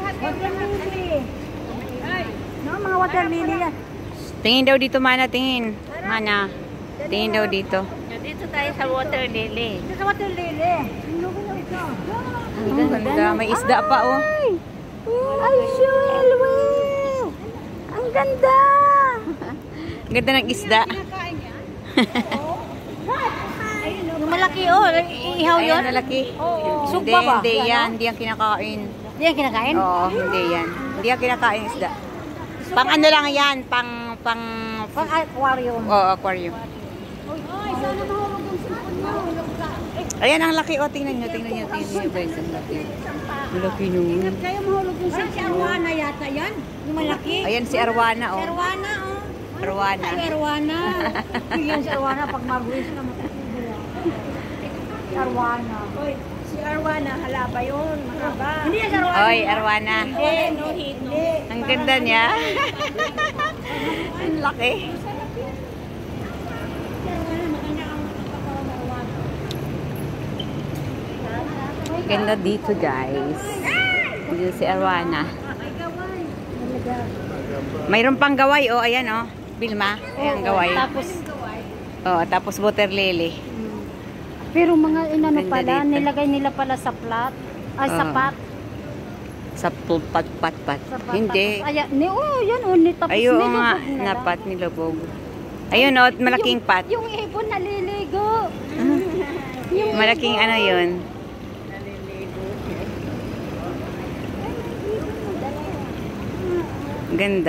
Water lily. No, mga water lily yan. Tingin daw dito, Mana, tingin. Mana, tingin daw dito. Dito tayo sa water lily. Ito sa water lily. Ang ganda, may isda pa, oh. Ay, Shul, ang ganda. Ang ganda ng isda. Yung malaki, oh. Ihaw yun? Ayan, lalaki. Sugba ba? Hindi yan. Hindi yan kinakain. Hindi yan kinakain? Oo, hindi yan. Hindi yan kinakain isda. Pang ano lang yan, pang Aquarium. Oo, aquarium. Ay, sana mahulog yung sipon mo. Ayan ang laki, oh. Tingnan nyo, tingnan nyo. Guys, ang laki. Ang laki nun. Kaya mahulog yung sipon mo. Si Arwana yata yan? Yung malaki? Ayan si Arwana, Si oh. Arwana, oh. Arwana. Si Arwana. Yan si Arwana pag mag-wish na si Arwana. Hoy, si Arwana, halaba yun. Mahaba. Hindi yan si Arwana. Oy, Arwana. Hindi. Ang ganda niya. Ang laki. Ganda dito, guys. Dito si Arwana. Mayroon pang gaway, oh. Ayan, oh. Bilma. Ayan, gaway. Tapos water lily. Pero mga inano Ganda pala, dito. nilagay nila pala sa plat. Ay, sapat. Sa pat. Hindi. Ayan, yan, tapos Ayun nilubog nga, nila. napat nilubog. Ayun, oh. Malaking pat. Yung ibon naliligo. Yung Malaking ano yun. Ganda.